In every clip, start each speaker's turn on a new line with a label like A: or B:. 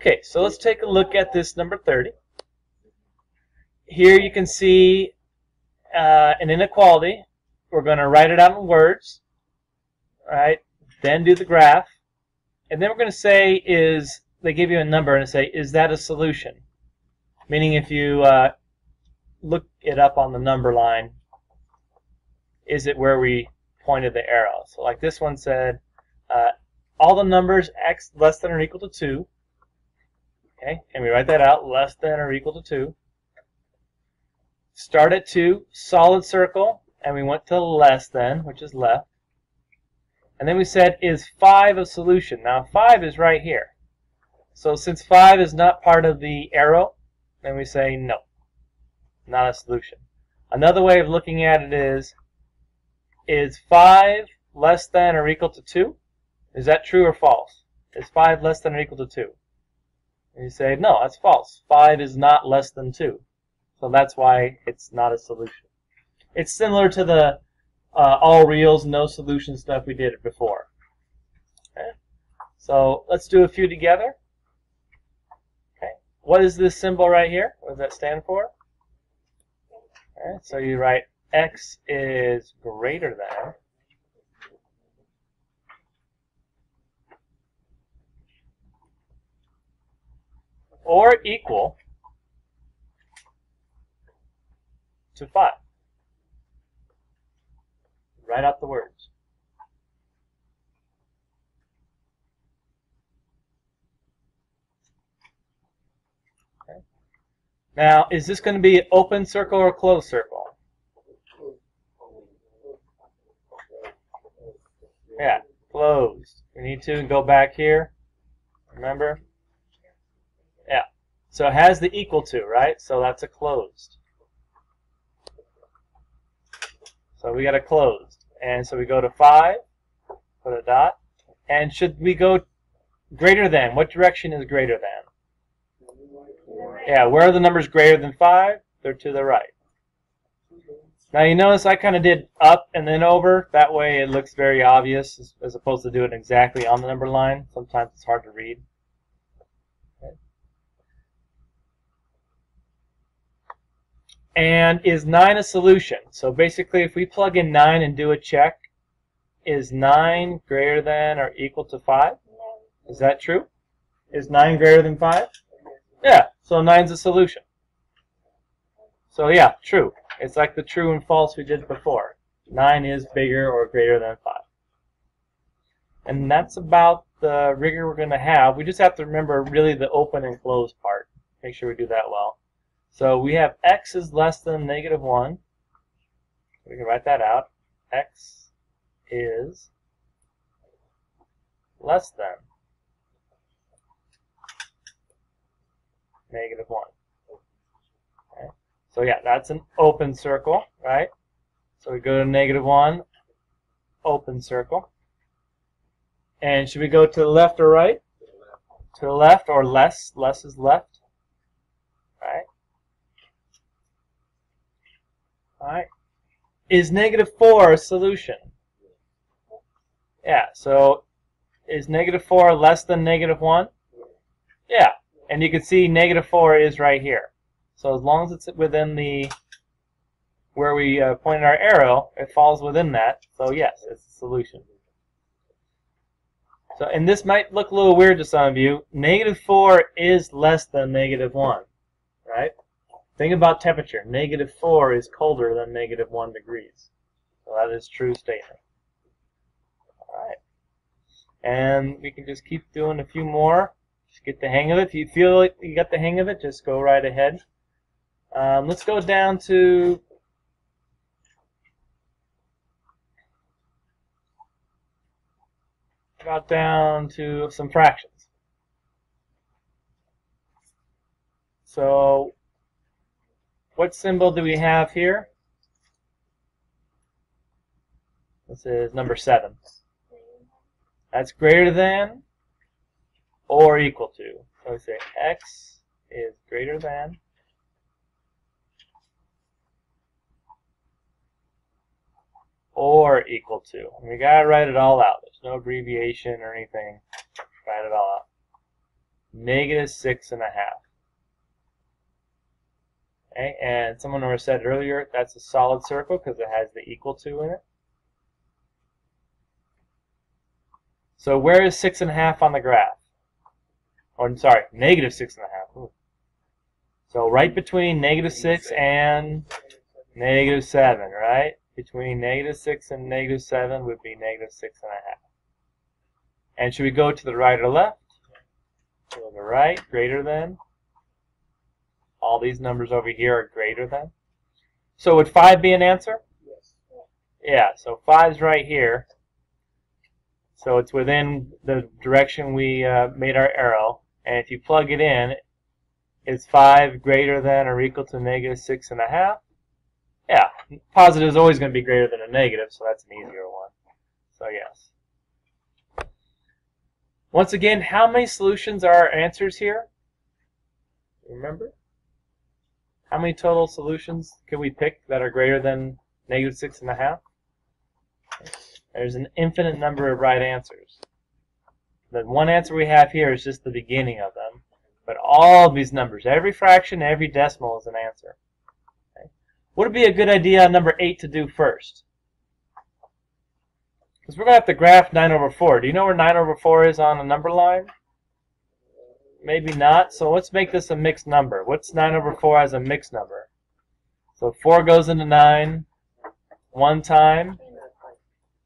A: Okay, so let's take a look at this number 30. Here you can see an inequality. We're going to write it out in words, right? Then do the graph, and then we're going to say is they give you a number and say is that a solution? Meaning if you look it up on the number line, is it where we pointed the arrow? So like this one said, all the numbers x less than or equal to 2. Okay, and we write that out, less than or equal to 2. Start at 2, solid circle, and we went to less than, which is left. And then we said, is 5 a solution? Now 5 is right here. So since 5 is not part of the arrow, then we say no, not a solution. Another way of looking at it is 5 less than or equal to 2? Is that true or false? Is 5 less than or equal to 2? And you say, no, that's false. 5 is not less than 2. So that's why it's not a solution. It's similar to the all reals, no solution stuff we did before. Okay? So let's do a few together. Okay. What is this symbol right here? What does that stand for? Okay. So you write x is greater than or equal to 5. Write out the words. Okay. Now, is this going to be an open circle or a closed circle? Yeah, closed. We need to go back here. Remember? Yeah. So it has the equal to, right? So that's a closed. So we got a closed. And so we go to 5, put a dot. And should we go greater than? What direction is greater than? Yeah, where are the numbers greater than 5? They're to the right. Now you notice I kind of did up and then over. That way it looks very obvious as opposed to doing it exactly on the number line. Sometimes it's hard to read. Okay. And is 9 a solution? So basically if we plug in 9 and do a check, is 9 greater than or equal to 5? Is that true? Is 9 greater than 5? Yeah, so 9's a solution. So yeah, true. It's like the true and false we did before. 9 is bigger or greater than 5. And that's about the rigor we're going to have. We just have to remember really the open and closed part. Make sure we do that well. So we have x is less than -1. We can write that out. X is less than -1. Okay. So yeah, that's an open circle, right? So we go to -1, open circle. And should we go to the left or right? To the left or less. Less is left. Right? Alright. Is -4 a solution? Yeah, so is -4 less than -1? Yeah, and you can see -4 is right here. So as long as it's within the where we pointed our arrow, it falls within that. So yes, it's a solution. So, and this might look a little weird to some of you. -4 is less than -1, right? Think about temperature. -4 is colder than -1 degrees. So that is a true statement. All right. And we can just keep doing a few more. Just get the hang of it. If you feel like you got the hang of it, just go right ahead. Let's go down to some fractions. So what symbol do we have here? This is number 7. That's greater than or equal to. So we say x is greater than or equal to. And we gotta write it all out. There's no abbreviation or anything. Write it all out. negative 6.5. Okay, and someone already said earlier that's a solid circle because it has the equal to in it. So where is 6.5 on the graph? Or sorry, negative 6.5. Ooh. So right between negative 6 and negative 7, right? Between negative 6 and negative 7 would be negative 6.5. And should we go to the right or left? To the right, greater than. All these numbers over here are greater than. So would 5 be an answer?
B: Yes.
A: Yeah, so 5's right here. So it's within the direction we made our arrow. And if you plug it in, is 5 greater than or equal to negative 6.5? Yeah, positive is always going to be greater than a negative, so that's an easier one. So yes. Once again, how many solutions are our answers here? Remember? How many total solutions can we pick that are greater than negative 6.5? There's an infinite number of right answers. The one answer we have here is just the beginning of them. But all of these numbers, every fraction, every decimal is an answer. Okay. Would it be a good idea on number 8 to do first? Because we're going to have to graph 9 over 4. Do you know where 9 over 4 is on a number line? Maybe not. So let's make this a mixed number. What's 9 over 4 as a mixed number? So 4 goes into 9 one time.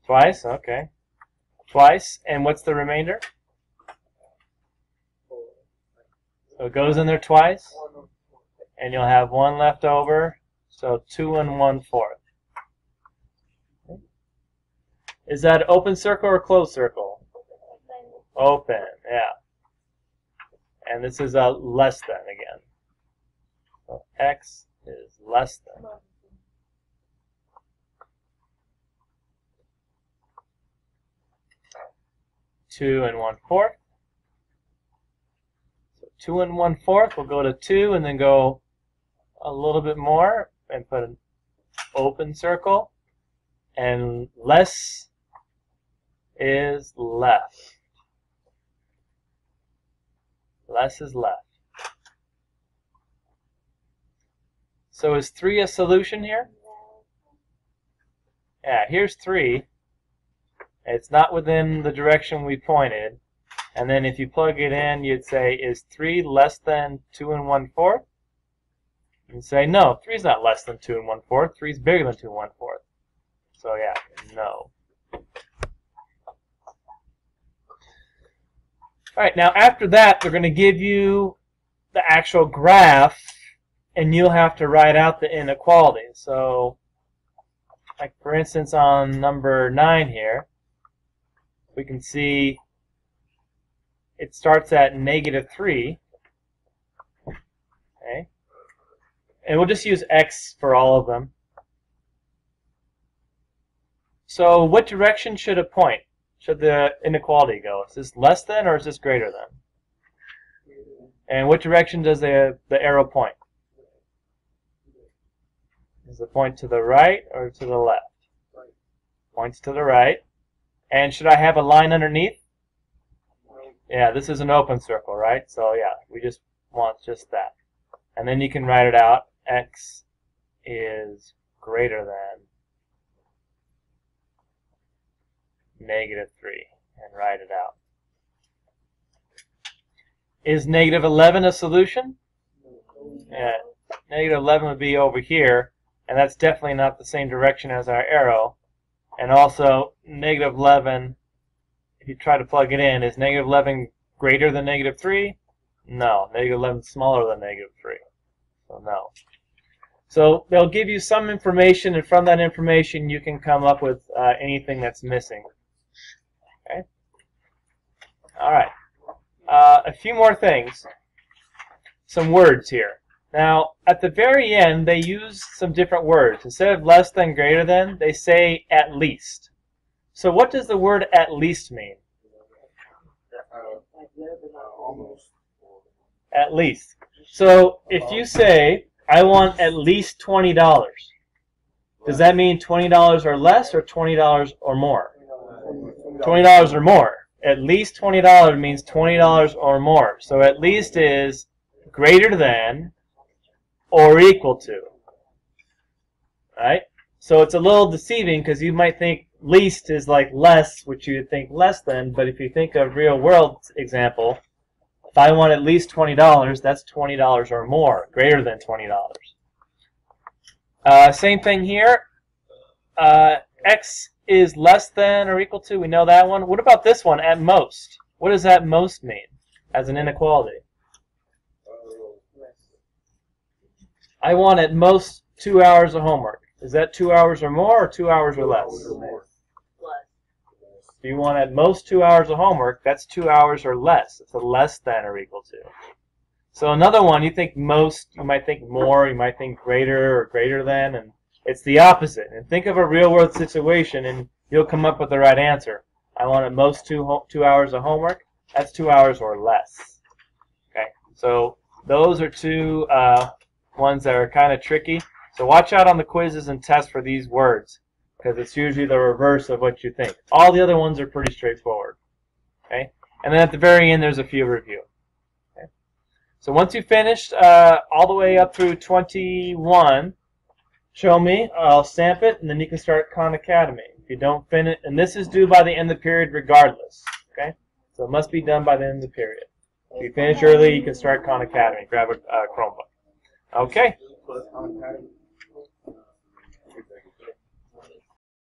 A: Twice? Okay. Twice. And what's the remainder? So it goes in there twice. And you'll have 1 left over. So 2 1/4. Is that open circle or closed circle? Open, yeah. And this is a less than again. So x is less than. Two 1/4. So 2 1/4. We'll go to 2 and then go a little bit more and put an open circle. And less is left. Less is left. So is 3 a solution here? Yeah, here's 3. It's not within the direction we pointed. And then if you plug it in, you'd say, is 3 less than 2 1/4? And say, no, 3 is not less than 2 1/4. 3 is bigger than 2 1/4. So yeah, no. All right, now after that, they're going to give you the actual graph, and you'll have to write out the inequalities. So, like for instance, on number 9 here, we can see it starts at -3. Okay, and we'll just use x for all of them. So, what direction should it point? Should the inequality go? Is this less than or is this greater than? And what direction does the arrow point? Does it point to the right or to the left?
B: Right.
A: Points to the right. And should I have a line underneath? Yeah, this is an open circle, right? So yeah, we just want just that. And then you can write it out. X is greater than -3 and write it out. Is -11 a solution? Yeah, -11 would be over here, and that's definitely not the same direction as our arrow. And also, -11, if you try to plug it in, is -11 greater than -3? No, -11 is smaller than -3, so no. So they'll give you some information, and from that information you can come up with anything that's missing. Okay. All right. A few more things. Some words here. Now, at the very end, they use some different words. Instead of less than, greater than, they say at least. So what does the word at least mean? At least. So if you say, I want at least $20, does that mean $20 or less or $20 or more? $20 or more. at least $20 means $20 or more. So at least is greater than or equal to. Right? So it's a little deceiving because you might think least is like less, which you would think less than, but if you think of real world example, if I want at least $20, that's $20 or more, greater than $20. Same thing here. X is less than or equal to, we know that one. What about this one, at most? What does at most mean as an inequality? I want at most 2 hours of homework. Is that 2 hours or more or 2 hours or less? If you want at most 2 hours of homework, that's 2 hours or less. It's a less than or equal to. So another one, you think most, you might think more, you might think greater or greater than, and it's the opposite. And think of a real world situation and you'll come up with the right answer. I want at most 2 hours of homework. That's 2 hours or less. Okay, so those are two ones that are kind of tricky. So watch out on the quizzes and tests for these words, because it's usually the reverse of what you think. All the other ones are pretty straightforward. Okay, and then at the very end there's a few review. Okay, so once you've finished all the way up through 21, show me. I'll stamp it, and then you can start Khan Academy. If you don't finish, and this is due by the end of the period regardless. Okay, so it must be done by the end of the period. If you finish early, you can start Khan Academy. Grab a Chromebook. Okay.